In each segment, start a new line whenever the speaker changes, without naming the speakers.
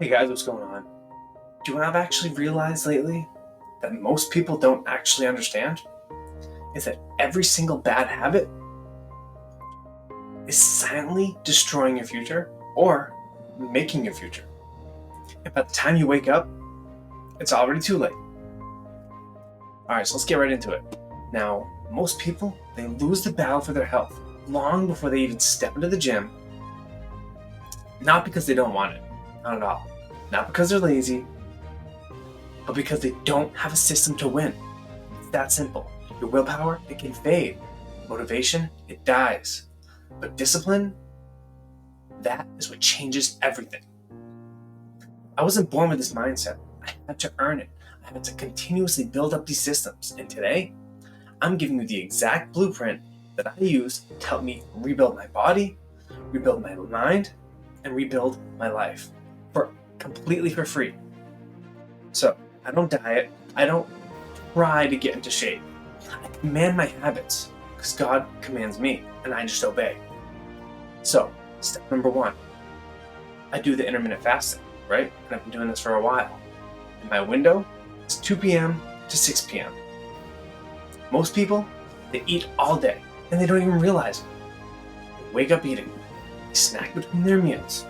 Hey guys, what's going on? Do you know what I've actually realized lately that most people don't actually understand? Is that every single bad habit is silently destroying your future or making your future. And by the time you wake up, it's already too late. Alright, so let's get right into it. Now, most people, they lose the battle for their health long before they even step into the gym. Not because they don't want it, not at all. Not because they're lazy, but because they don't have a system to win. It's that simple. Your willpower, it can fade. Motivation, it dies. But discipline, that is what changes everything. I wasn't born with this mindset. I had to earn it. I had to continuously build up these systems. And today, I'm giving you the exact blueprint that I use to help me rebuild my body, rebuild my mind, and rebuild my life completely for free. So I don't diet. I don't try to get into shape. I command my habits because God commands me and I just obey. So step number 1, I do the intermittent fasting, right? And I've been doing this for a while. And my window is 2 p.m. to 6 p.m. Most people, they eat all day and they don't even realize it. They wake up eating. They snack between their meals.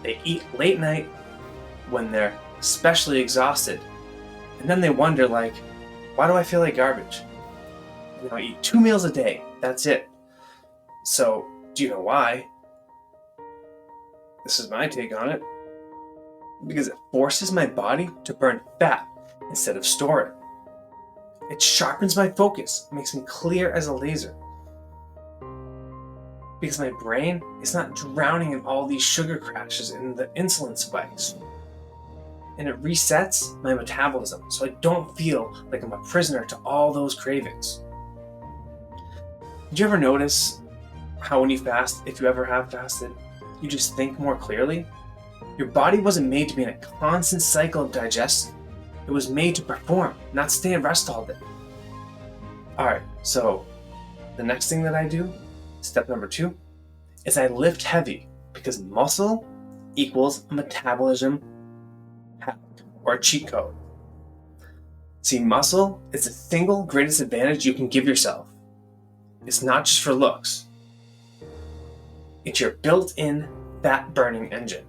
They eat late night when they're especially exhausted. And then they wonder, why do I feel like garbage? I eat 2 meals a day. That's it. So, do you know why? This is my take on it. Because it forces my body to burn fat instead of store it. It sharpens my focus. It makes me clear as a laser. Because my brain is not drowning in all these sugar crashes and the insulin spikes. And it resets my metabolism so I don't feel like I'm a prisoner to all those cravings. Did you ever notice how when you fast, if you ever have fasted, you just think more clearly? Your body wasn't made to be in a constant cycle of digestion. It was made to perform, not stay at rest all day. Alright, so the next thing that I do, step number 2, is I lift heavy because muscle equals a metabolism hack or a cheat code. See, muscle is the single greatest advantage you can give yourself. It's not just for looks. It's your built-in fat-burning engine.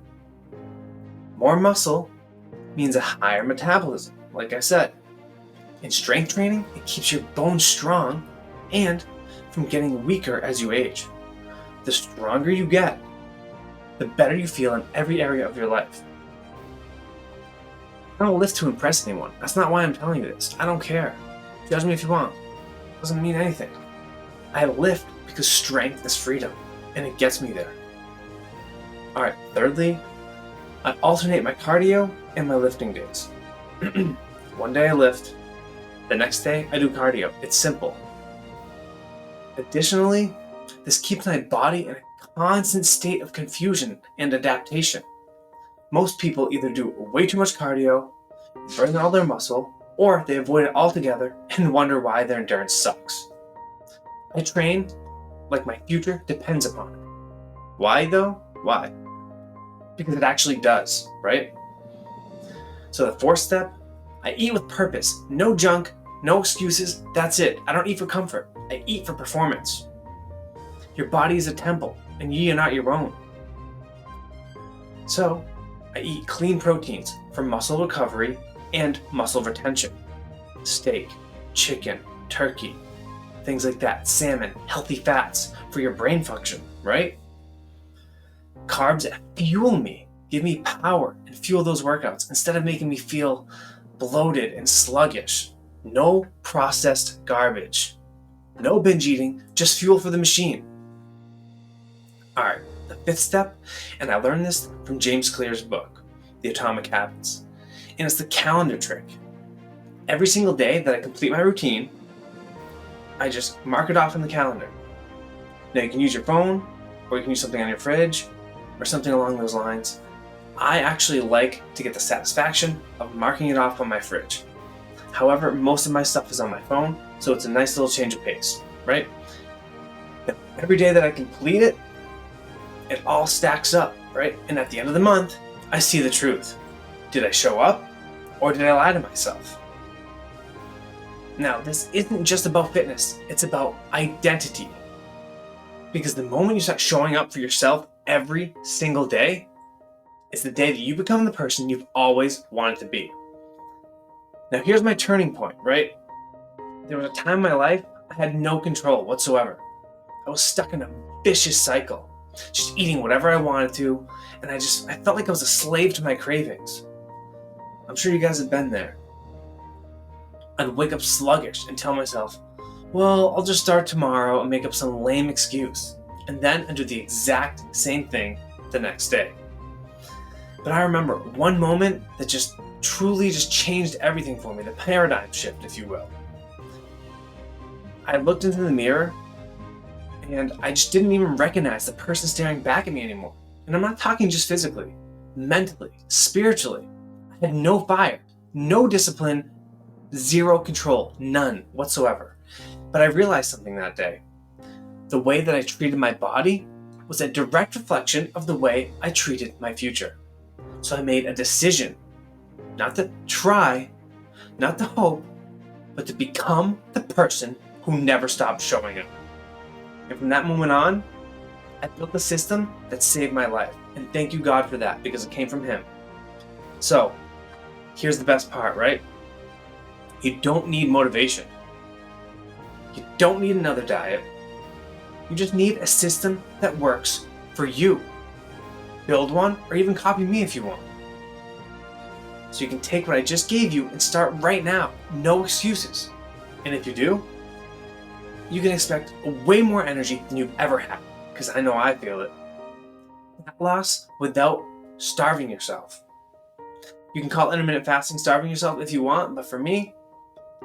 More muscle means a higher metabolism, like I said. In strength training, it keeps your bones strong and from getting weaker as you age. The stronger you get, the better you feel in every area of your life. I don't lift to impress anyone. That's not why I'm telling you this. I don't care. Judge me if you want. It doesn't mean anything. I lift because strength is freedom, and it gets me there. Alright, thirdly, I alternate my cardio and my lifting days. One day I lift, the next day I do cardio. It's simple. Additionally, this keeps my body in a constant state of confusion and adaptation. Most people either do way too much cardio, burn all their muscle, or they avoid it altogether and wonder why their endurance sucks. I train like my future depends upon it. Why though? Why? Because it actually does, right? So the 4th step, I eat with purpose. No junk, no excuses, that's it. I don't eat for comfort. I eat for performance. Your body is a temple, and ye are not your own. So, I eat clean proteins for muscle recovery and muscle retention. Steak, chicken, turkey, things like that. Salmon, healthy fats for your brain function, right? Carbs fuel me, give me power, and fuel those workouts instead of making me feel bloated and sluggish. No processed garbage. No binge eating, just fuel for the machine. Alright, the 5th step, and I learned this from James Clear's book, The Atomic Habits. And it's the calendar trick. Every single day that I complete my routine, I just mark it off in the calendar. Now you can use your phone, or you can use something on your fridge, or something along those lines. I actually like to get the satisfaction of marking it off on my fridge. However, most of my stuff is on my phone, so it's a nice little change of pace, right? Every day that I complete it, it all stacks up, right? And at the end of the month, I see the truth. Did I show up, or did I lie to myself? Now, this isn't just about fitness, it's about identity. Because the moment you start showing up for yourself every single day, is the day that you become the person you've always wanted to be. Now, here's my turning point, right? There was a time in my life I had no control whatsoever. I was stuck in a vicious cycle, just eating whatever I wanted to, and I felt like I was a slave to my cravings. I'm sure you guys have been there. I'd wake up sluggish and tell myself, well, I'll just start tomorrow and make up some lame excuse, and then I'd do the exact same thing the next day. But I remember one moment that just truly changed everything for me, the paradigm shift, if you will. I looked into the mirror and I just didn't even recognize the person staring back at me anymore. And I'm not talking just physically, mentally, spiritually. I had no fire, no discipline, zero control, none whatsoever. But I realized something that day. The way that I treated my body was a direct reflection of the way I treated my future. So I made a decision, not to try, not to hope, but to become the person who never stopped showing up. And from that moment on, I built a system that saved my life. And thank you, God, for that, because it came from Him. So, here's the best part, right? You don't need motivation. You don't need another diet. You just need a system that works for you. Build one, or even copy me if you want. So you can take what I just gave you and start right now. No excuses. And if you do, you can expect way more energy than you've ever had, because I know I feel it. Fat loss without starving yourself. You can call intermittent fasting starving yourself if you want, but for me,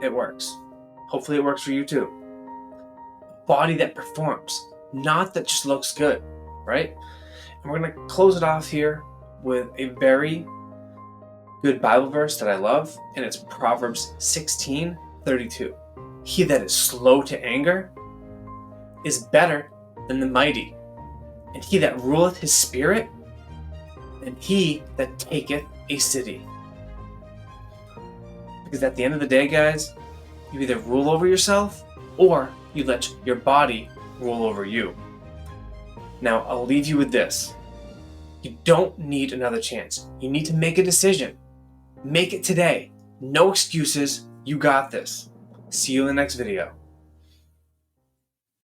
it works. Hopefully it works for you too. A body that performs, not that just looks good, right? And we're going to close it off here with a very good Bible verse that I love, and it's Proverbs 16:32. He that is slow to anger is better than the mighty, and he that ruleth his spirit than he that taketh a city. Because at the end of the day, guys, you either rule over yourself or you let your body rule over you. Now, I'll leave you with this. You don't need another chance. You need to make a decision. Make it today. No excuses. You got this. See you in the next video.